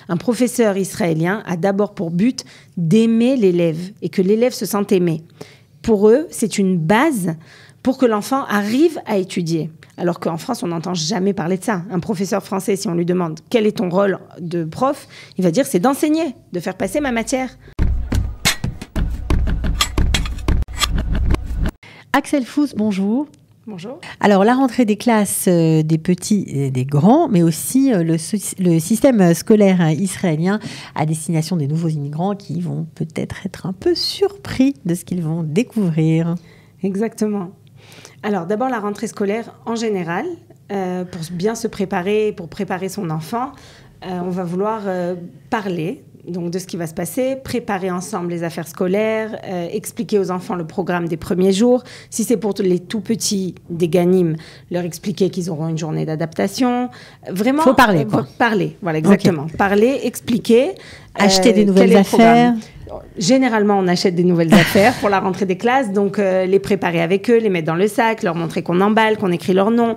Un professeur israélien a d'abord pour but d'aimer l'élève et que l'élève se sente aimé. Pour eux, c'est une base pour que l'enfant arrive à étudier. Alors qu'en France, on n'entend jamais parler de ça. Un professeur français, si on lui demande quel est ton rôle de prof, il va dire c'est d'enseigner, de faire passer ma matière. Axel Fuss, bonjour. Bonjour. Alors, la rentrée des classes des petits et des grands, mais aussi le système scolaire israélien à destination des nouveaux immigrants qui vont peut-être être un peu surpris de ce qu'ils vont découvrir. Exactement. Alors, d'abord, la rentrée scolaire en général, pour bien se préparer, pour préparer son enfant, on va vouloir parler donc de ce qui va se passer, préparer ensemble les affaires scolaires, expliquer aux enfants le programme des premiers jours. Si c'est pour les tout petits des Ganim, leur expliquer qu'ils auront une journée d'adaptation. Vraiment, faut parler, quoi. Parler, voilà, exactement. Okay. Parler, expliquer. Acheter des nouvelles affaires. Généralement, on achète des nouvelles affaires pour la rentrée des classes, donc les préparer avec eux, les mettre dans le sac, leur montrer qu'on emballe, qu'on écrit leur nom.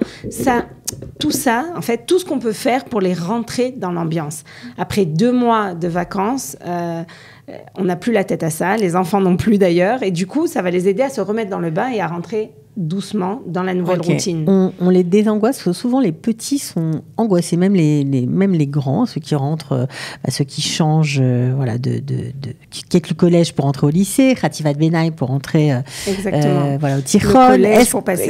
Tout ça, en fait, tout ce qu'on peut faire pour les rentrer dans l'ambiance. Après 2 mois de vacances, on n'a plus la tête à ça, les enfants non plus d'ailleurs, et du coup, ça va les aider à se remettre dans le bain et à rentrer doucement dans la nouvelle routine. On les désangoisse, parce que souvent les petits sont angoissés, même les grands, ceux qui rentrent, ceux qui changent, qui quittent le collège pour entrer au lycée, Khativat Benaï pour entrer au Tichol,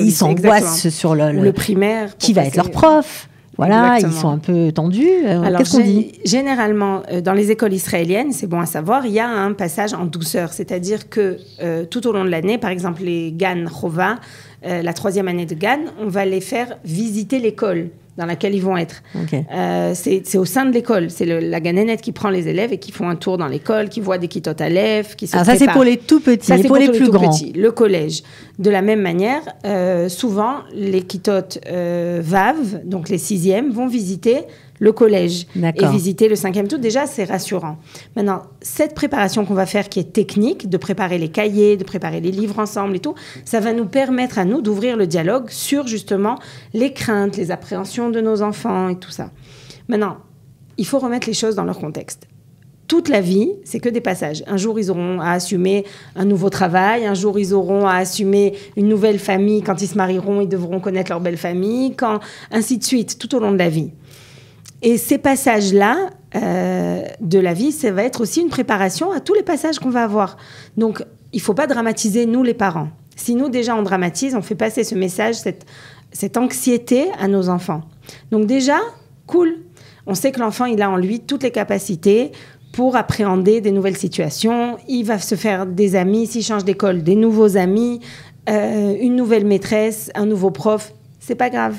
ils s'angoissent sur le primaire. Qui va être leur prof? Voilà, exactement. Ils sont un peu tendus. Qu'est-ce qu'on dit ? Généralement, dans les écoles israéliennes, c'est bon à savoir, il y a un passage en douceur. C'est-à-dire que tout au long de l'année, par exemple, les Gan Chova, la 3e année de Gan, on va les faire visiter l'école dans laquelle ils vont être. Okay. C'est au sein de l'école. C'est la ganénette qui prend les élèves et qui font un tour dans l'école, qui voit des kitotes aleph, qui se préparent. Ça, c'est pour les tout petits, ça, c'est pour les plus grands. Petits. Le collège. De la même manière, souvent, les kitotes vav, donc les 6e, vont visiter le collège et visiter le 5e tout. Déjà, c'est rassurant. Maintenant, cette préparation qu'on va faire, qui est technique, de préparer les cahiers, de préparer les livres ensemble et tout, ça va nous permettre à nous d'ouvrir le dialogue sur justement les craintes, les appréhensions de nos enfants et tout ça. Maintenant, il faut remettre les choses dans leur contexte. Toute la vie, c'est que des passages. Un jour, ils auront à assumer un nouveau travail. Un jour, ils auront à assumer une nouvelle famille. Quand ils se marieront, ils devront connaître leur belle famille. Ainsi de suite, tout au long de la vie. Et ces passages-là de la vie, ça va être aussi une préparation à tous les passages qu'on va avoir. Donc, il ne faut pas dramatiser, nous, les parents. Si nous, déjà, on dramatise, on fait passer ce message, cette anxiété à nos enfants. Donc déjà, cool. On sait que l'enfant, il a en lui toutes les capacités pour appréhender des nouvelles situations. Il va se faire des amis, s'il change d'école, des nouveaux amis, une nouvelle maîtresse, un nouveau prof. C'est pas grave.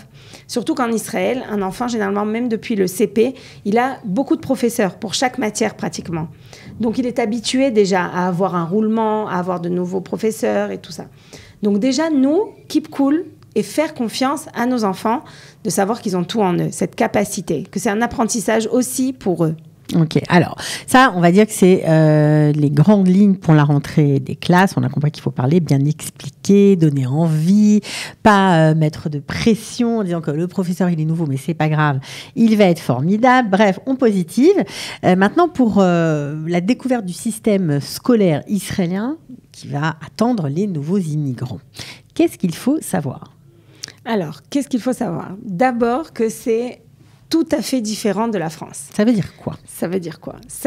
Surtout qu'en Israël, un enfant, généralement, même depuis le CP, il a beaucoup de professeurs pour chaque matière pratiquement. Donc, il est habitué déjà à avoir un roulement, à avoir de nouveaux professeurs et tout ça. Donc déjà, nous, keep cool et faire confiance à nos enfants de savoir qu'ils ont tout en eux, cette capacité, que c'est un apprentissage aussi pour eux. Ok, alors ça, on va dire que c'est les grandes lignes pour la rentrée des classes. On a compris qu'il faut parler, bien expliquer, donner envie, pas mettre de pression en disant que le professeur il est nouveau, mais c'est pas grave, il va être formidable. Bref, on positive. Maintenant, pour la découverte du système scolaire israélien qui va attendre les nouveaux immigrants, qu'est-ce qu'il faut savoir ? Alors, qu'est-ce qu'il faut savoir ? D'abord que c'est tout à fait différent de la France. Ça veut dire quoi ? Ça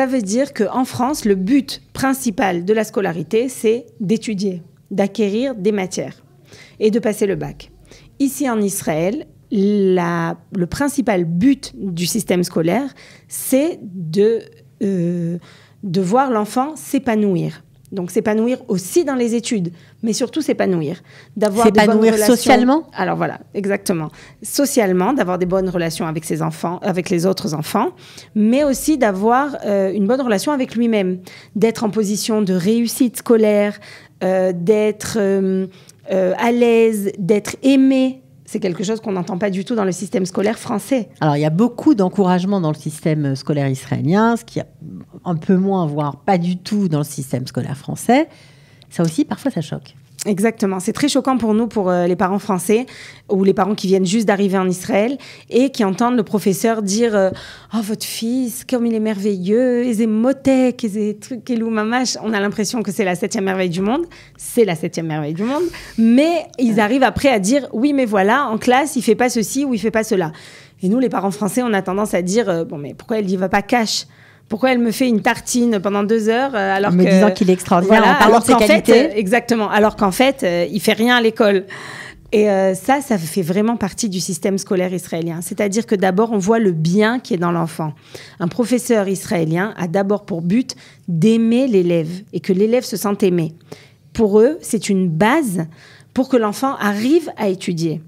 veut dire qu'en France, le but principal de la scolarité, c'est d'étudier, d'acquérir des matières et de passer le bac. Ici, en Israël, le principal but du système scolaire, c'est de voir l'enfant s'épanouir. Donc, s'épanouir aussi dans les études, mais surtout s'épanouir. S'épanouir socialement ? Alors voilà, exactement. Socialement, d'avoir des bonnes relations avec ses enfants, avec les autres enfants, mais aussi d'avoir une bonne relation avec lui-même, d'être en position de réussite scolaire, d'être à l'aise, d'être aimé. C'est quelque chose qu'on n'entend pas du tout dans le système scolaire français. Alors, il y a beaucoup d'encouragement dans le système scolaire israélien, ce qui a un peu moins, voire pas du tout dans le système scolaire français. Ça aussi, parfois, ça choque. Exactement. C'est très choquant pour nous, pour les parents français ou les parents qui viennent juste d'arriver en Israël et qui entendent le professeur dire « Oh, votre fils, comme il est merveilleux, il est motek, il est truc, il est mamache ». On a l'impression que c'est la 7e merveille du monde. C'est la 7e merveille du monde. Mais ils arrivent après à dire « Oui, mais voilà, en classe, il fait pas ceci ou il fait pas cela ». Et nous, les parents français, on a tendance à dire « Bon, mais pourquoi elle n'y va pas cash ?» Pourquoi elle me fait une tartine pendant 2 heures alors en me disant qu'il est extraordinaire, voilà, en parlant de ses qualités. Exactement. Alors qu'en fait, il fait rien à l'école. Et ça fait vraiment partie du système scolaire israélien. C'est-à-dire que d'abord, on voit le bien qui est dans l'enfant. Un professeur israélien a d'abord pour but d'aimer l'élève et que l'élève se sente aimé. Pour eux, c'est une base pour que l'enfant arrive à étudier.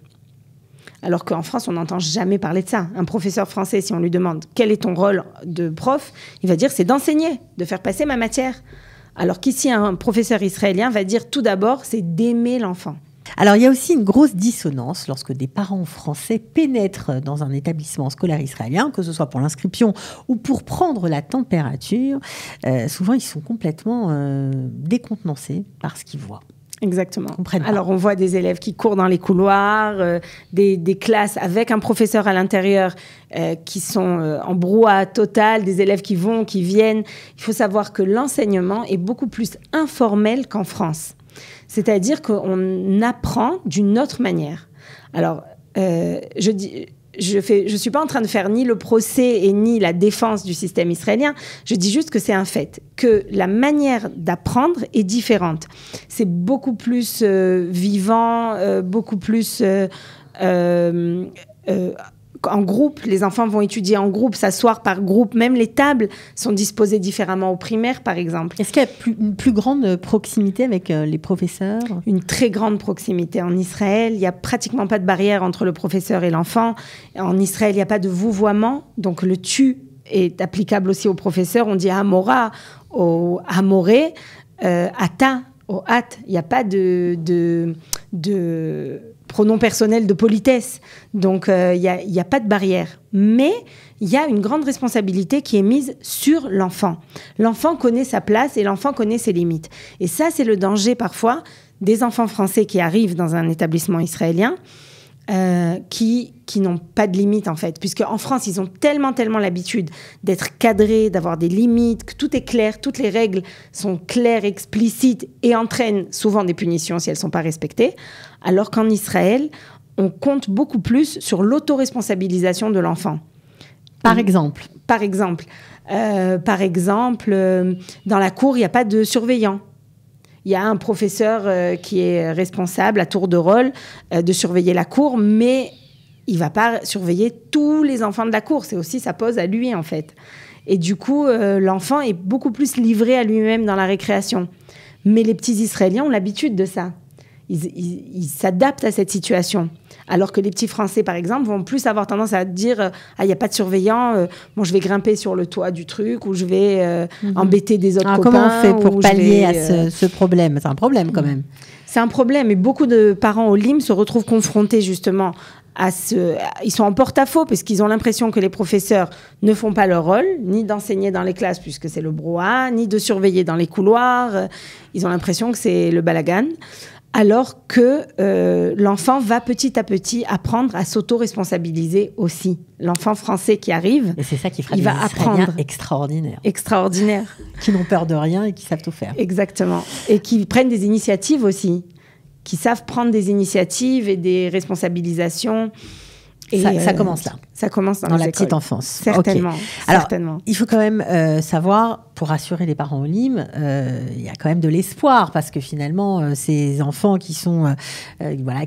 Alors qu'en France, on n'entend jamais parler de ça. Un professeur français, si on lui demande quel est ton rôle de prof, il va dire c'est d'enseigner, de faire passer ma matière. Alors qu'ici, un professeur israélien va dire tout d'abord, c'est d'aimer l'enfant. Alors, il y a aussi une grosse dissonance lorsque des parents français pénètrent dans un établissement scolaire israélien, que ce soit pour l'inscription ou pour prendre la température. Souvent, ils sont complètement décontenancés par ce qu'ils voient. Exactement. Alors, on voit des élèves qui courent dans les couloirs, des classes avec un professeur à l'intérieur qui sont en brouhaha total, des élèves qui vont, qui viennent. Il faut savoir que l'enseignement est beaucoup plus informel qu'en France. C'est-à-dire qu'on apprend d'une autre manière. Alors, je suis pas en train de faire ni le procès et ni la défense du système israélien. Je dis juste que c'est un fait, que la manière d'apprendre est différente. C'est beaucoup plus vivant, beaucoup plus en groupe. Les enfants vont étudier en groupe, s'asseoir par groupe. Même les tables sont disposées différemment au primaire, par exemple. Est-ce qu'il y a une plus grande proximité avec les professeurs ? Une très grande proximité. En Israël, il n'y a pratiquement pas de barrière entre le professeur et l'enfant. En Israël, il n'y a pas de vouvoiement. Donc, le « tu » est applicable aussi au professeur. On dit « amora » au « amoré »,« ata » au « at ». Il n'y a pas de pronom personnel de politesse. Donc, il n'y a pas de barrière. Mais il y a une grande responsabilité qui est mise sur l'enfant. L'enfant connaît sa place et l'enfant connaît ses limites. Et ça, c'est le danger parfois des enfants français qui arrivent dans un établissement israélien qui n'ont pas de limites, en fait. Puisque en France, ils ont tellement l'habitude d'être cadrés, d'avoir des limites, que tout est clair, toutes les règles sont claires, explicites et entraînent souvent des punitions si elles ne sont pas respectées. Alors qu'en Israël, on compte beaucoup plus sur l'autoresponsabilisation de l'enfant. Par exemple, dans la cour, il n'y a pas de surveillant. Il y a un professeur qui est responsable à tour de rôle de surveiller la cour, mais il ne va pas surveiller tous les enfants de la cour. C'est aussi sa pose à lui, en fait. Et du coup, l'enfant est beaucoup plus livré à lui-même dans la récréation. Mais les petits Israéliens ont l'habitude de ça. Ils s'adaptent à cette situation. Alors que les petits Français, par exemple, vont plus avoir tendance à dire « Ah, il n'y a pas de surveillant, je vais grimper sur le toit du truc ou je vais embêter des autres copains. » Comment on fait pour pallier à ce problème ? C'est un problème quand même. C'est un problème. Et beaucoup de parents au LIM se retrouvent confrontés justement à ils sont en porte-à-faux parce qu'ils ont l'impression que les professeurs ne font pas leur rôle, ni d'enseigner dans les classes puisque c'est le brouhaha, ni de surveiller dans les couloirs. Ils ont l'impression que c'est le balagan. Alors que l'enfant va petit à petit apprendre à s'auto-responsabiliser aussi. L'enfant français qui arrive, et c'est ça qui fera il des va apprendre. Extraordinaire. Qui n'ont peur de rien et qui savent tout faire. Exactement. Et qui prennent des initiatives aussi. Qui savent prendre des initiatives et des responsabilisations. Et ça commence là. Ça commence dans la écoles. Petite enfance. Certainement. Okay. Alors, certainement. Il faut quand même savoir, pour rassurer les parents au LIM, il y a quand même de l'espoir parce que finalement, ces enfants qui sont,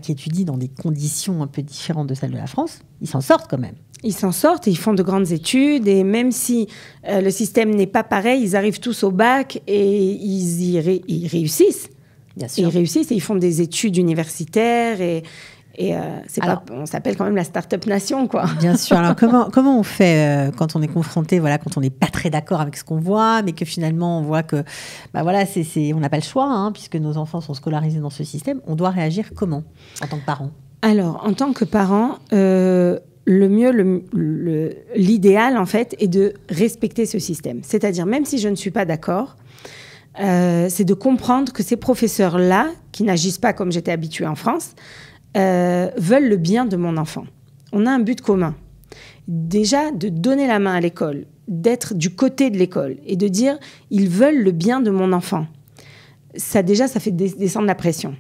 qui étudient dans des conditions un peu différentes de celles de la France, ils s'en sortent quand même. Ils s'en sortent, ils font de grandes études et même si le système n'est pas pareil, ils arrivent tous au bac et ils réussissent. Bien sûr. Et ils réussissent et ils font des études universitaires et on s'appelle quand même la start-up nation, quoi. Bien sûr. Alors, comment on fait quand on est confronté, quand on n'est pas très d'accord avec ce qu'on voit, mais que finalement, on voit que, on n'a pas le choix, puisque nos enfants sont scolarisés dans ce système. On doit réagir comment, en tant que parent ? Alors, en tant que parent, l'idéal, en fait, est de respecter ce système. C'est-à-dire, même si je ne suis pas d'accord, c'est de comprendre que ces professeurs-là, qui n'agissent pas comme j'étais habituée en France, veulent le bien de mon enfant. On a un but commun. Déjà, de donner la main à l'école, d'être du côté de l'école et de dire « ils veulent le bien de mon enfant ». Ça, déjà, ça fait descendre la pression.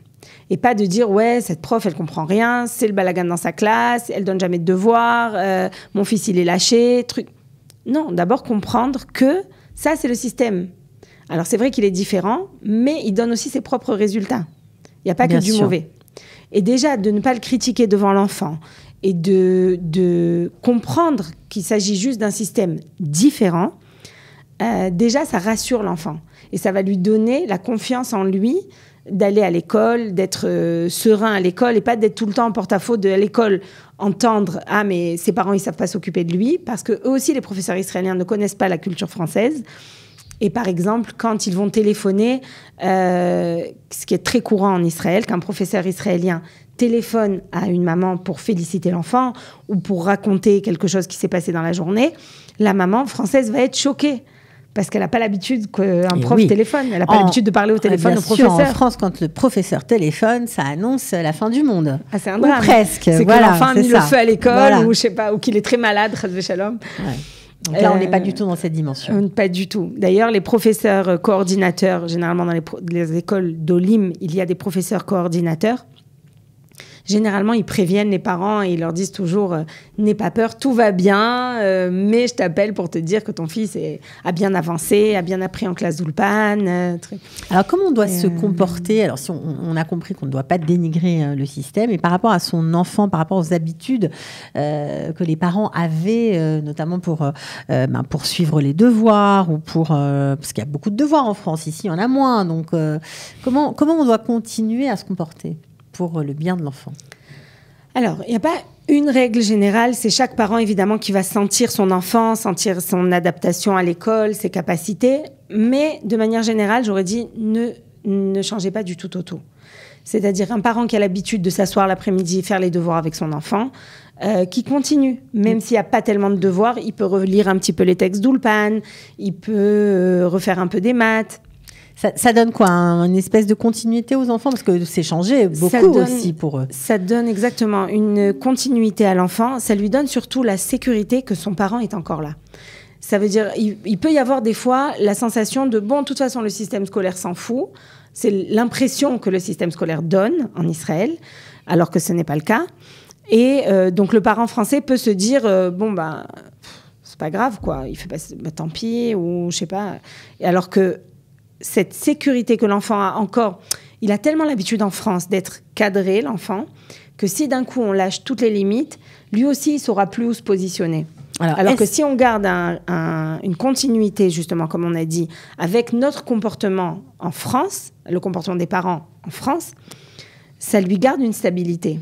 Et pas de dire « ouais, cette prof, elle comprend rien, c'est le balagan dans sa classe, elle donne jamais de devoirs, mon fils, il est lâché, truc ». Non, d'abord comprendre que ça, c'est le système. Alors, c'est vrai qu'il est différent, mais il donne aussi ses propres résultats. Il n'y a pas que du mauvais. Et déjà, de ne pas le critiquer devant l'enfant et de comprendre qu'il s'agit juste d'un système différent, déjà, ça rassure l'enfant. Et ça va lui donner la confiance en lui d'aller à l'école, d'être serein à l'école et pas d'être tout le temps en porte-à-faux de l'école, entendre « Ah, mais ses parents, ils ne savent pas s'occuper de lui » parce qu'eux aussi, les professeurs israéliens ne connaissent pas la culture française. Et par exemple, quand ils vont téléphoner, ce qui est très courant en Israël, qu'un professeur israélien téléphone à une maman pour féliciter l'enfant ou pour raconter quelque chose qui s'est passé dans la journée, la maman française va être choquée. Parce qu'elle n'a pas l'habitude qu'un prof téléphone. Elle n'a pas l'habitude de parler au téléphone au professeur. En France, quand le professeur téléphone, ça annonce la fin du monde. Ah, c'est un drame. Ou presque. C'est que l'enfant a mis le feu à l'école, ou je sais pas, ou qu'il est très malade, shalom. Ouais. Donc là, on n'est pas du tout dans cette dimension. Pas du tout. D'ailleurs, les professeurs coordinateurs, généralement dans les écoles d'Olim, il y a des professeurs coordinateurs. Généralement, ils préviennent les parents et ils leur disent toujours « N'aie pas peur, tout va bien, mais je t'appelle pour te dire que ton fils a bien avancé, a bien appris en classe d'Ulpan. » Alors, comment on doit se comporter? Alors, si on a compris qu'on ne doit pas dénigrer le système, et par rapport à son enfant, par rapport aux habitudes que les parents avaient, notamment pour suivre les devoirs, ou parce qu'il y a beaucoup de devoirs en France, ici, il y en a moins. Donc, comment on doit continuer à se comporter pour le bien de l'enfant? Alors, il n'y a pas une règle générale. C'est chaque parent, évidemment, qui va sentir son enfant, sentir son adaptation à l'école, ses capacités. Mais de manière générale, j'aurais dit, ne changez pas du tout au tout. C'est-à-dire un parent qui a l'habitude de s'asseoir l'après-midi et faire les devoirs avec son enfant, qui continue. Même s'il n'y a pas tellement de devoirs, il peut relire un petit peu les textes d'Ulpan, il peut refaire un peu des maths. Ça donne quoi, une espèce de continuité aux enfants? Parce que c'est changé beaucoup aussi pour eux. Ça donne exactement une continuité à l'enfant. Ça lui donne surtout la sécurité que son parent est encore là. Ça veut dire, il peut y avoir des fois la sensation de, bon, de toute façon, le système scolaire s'en fout. C'est l'impression que le système scolaire donne en Israël, alors que ce n'est pas le cas. Et donc, le parent français peut se dire, c'est pas grave, quoi. Il fait pas, tant pis, ou je sais pas. Alors que cette sécurité que l'enfant a encore, il a tellement l'habitude en France d'être cadré, l'enfant, que si d'un coup on lâche toutes les limites, lui aussi il saura plus où se positionner. Alors que si on garde une continuité, justement, comme on a dit, avec notre comportement en France, le comportement des parents en France, ça lui garde une stabilité.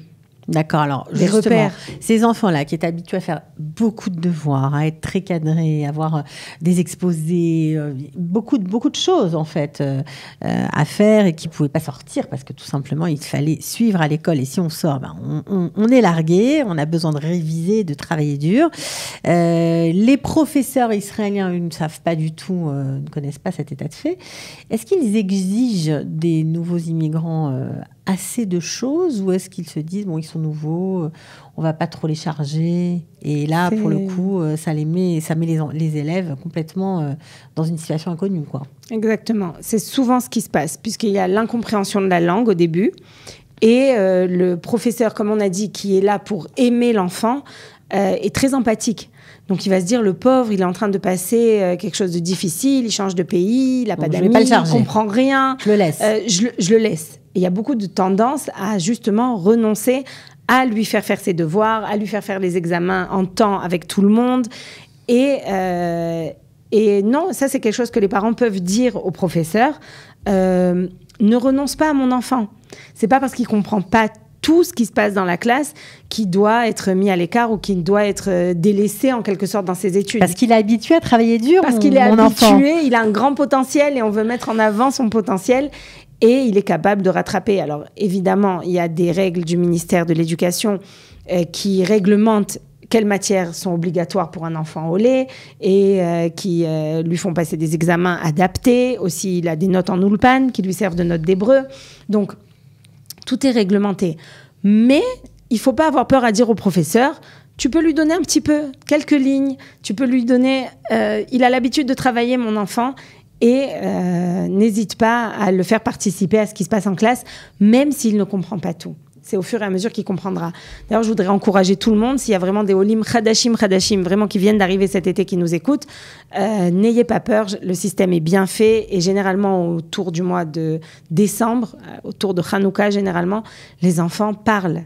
D'accord, alors justement, ces enfants-là qui étaient habitués à faire beaucoup de devoirs, à être très cadrés, à avoir des exposés, beaucoup de choses en fait à faire et qui ne pouvaient pas sortir parce que tout simplement il fallait suivre à l'école et si on sort, on est largué, on a besoin de réviser, de travailler dur. Les professeurs israéliens, eux, ne savent pas du tout, ne connaissent pas cet état de fait. Est-ce qu'ils exigent des nouveaux immigrants assez de choses ou est-ce qu'ils se disent bon ils sont nouveaux, on va pas trop les charger et là pour le coup ça met les élèves complètement dans une situation inconnue quoi. Exactement, c'est souvent ce qui se passe puisqu'il y a l'incompréhension de la langue au début et le professeur comme on a dit qui est là pour aimer l'enfant est très empathique. Donc, il va se dire, le pauvre, il est en train de passer quelque chose de difficile, il change de pays, il n'a pas d'amis, il ne comprend rien. Je le laisse. Je le laisse. Et il y a beaucoup de tendance à justement renoncer à lui faire ses devoirs, à lui faire les examens en temps avec tout le monde. Et non, ça, c'est quelque chose que les parents peuvent dire aux professeurs. Ne renonce pas à mon enfant. Ce n'est pas parce qu'il ne comprend pas tout ce qui se passe dans la classe qui doit être mis à l'écart ou qui doit être délaissé en quelque sorte dans ses études. Parce qu'il est habitué à travailler dur, Parce qu'il est habitué, il a un grand potentiel et on veut mettre en avant son potentiel et il est capable de rattraper. Alors évidemment, il y a des règles du ministère de l'Éducation qui réglementent quelles matières sont obligatoires pour un enfant au lait et qui lui font passer des examens adaptés. Aussi, il a des notes en Ulpan qui lui servent de notes d'hébreu. Donc, Tout est réglementé. Mais il ne faut pas avoir peur à dire au professeur, tu peux lui donner un petit peu, quelques lignes, tu peux lui donner... il a l'habitude de travailler, mon enfant, et n'hésite pas à le faire participer à ce qui se passe en classe, même s'il ne comprend pas tout. C'est au fur et à mesure qu'il comprendra. D'ailleurs, je voudrais encourager tout le monde, s'il y a vraiment des Olim Khadashim, vraiment qui viennent d'arriver cet été, qui nous écoutent, n'ayez pas peur, le système est bien fait, et généralement, autour du mois de décembre, autour de Hanouka, généralement, les enfants parlent.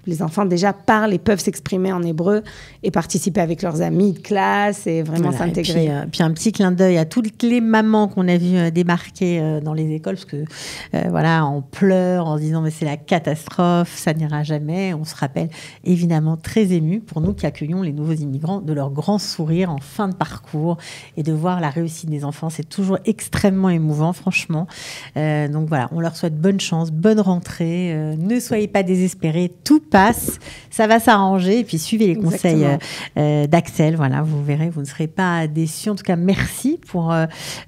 Les enfants déjà parlent et peuvent s'exprimer en hébreu et participer avec leurs amis de classe et vraiment s'intégrer. Et puis un petit clin d'œil à toutes les mamans qu'on a vues débarquer dans les écoles, parce que on pleure en se disant mais c'est la catastrophe, ça n'ira jamais. On se rappelle évidemment très ému pour nous qui accueillons les nouveaux immigrants de leur grand sourire en fin de parcours et de voir la réussite des enfants. C'est toujours extrêmement émouvant, franchement. Donc voilà, on leur souhaite bonne chance, bonne rentrée. Ne soyez pas désespérés, tout passe, ça va s'arranger, et puis suivez les conseils d'Axel, voilà, vous verrez, vous ne serez pas déçus. En tout cas, merci pour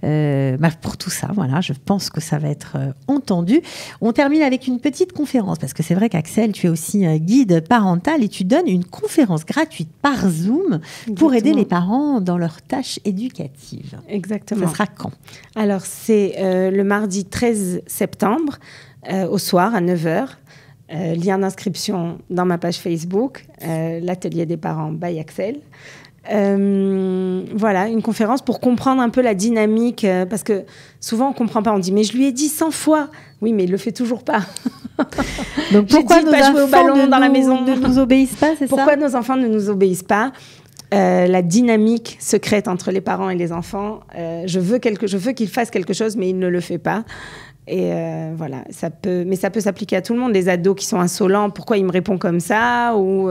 tout ça, voilà, je pense que ça va être entendu. On termine avec une petite conférence, parce que c'est vrai qu'Axel, tu es aussi guide parental et tu donnes une conférence gratuite par Zoom pour aider les parents dans leurs tâches éducatives. Exactement. Ça sera quand ? Alors, c'est le mardi 13 septembre, au soir, à 9h. Lien d'inscription dans ma page Facebook, l'atelier des parents by Axel. Voilà, une conférence pour comprendre un peu la dynamique, parce que souvent on ne comprend pas, on dit mais je lui ai dit 100 fois, oui mais il ne le fait toujours pas. Donc pourquoi nos enfants jouer au ballon dans la maison ne nous obéissent pas, c'est ça ? Pourquoi nos enfants ne nous obéissent pas ? La dynamique secrète entre les parents et les enfants, je veux qu'il fasse quelque chose mais il ne le fait pas. Et voilà, ça peut s'appliquer à tout le monde. Les ados qui sont insolents, pourquoi il me répond comme ça ? Ou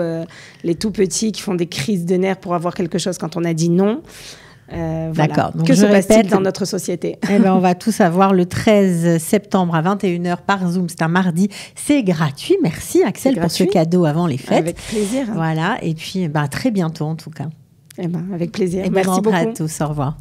les tout petits qui font des crises de nerfs pour avoir quelque chose quand on a dit non. D'accord. Donc que se passe-t-il dans notre société ? On va tout savoir le 13 septembre à 21h par Zoom. C'est un mardi. C'est gratuit. Merci Axel pour ce cadeau avant les fêtes. Avec plaisir. Voilà. Et puis, très bientôt en tout cas. Avec plaisir. Et merci beaucoup. À tous. Au revoir.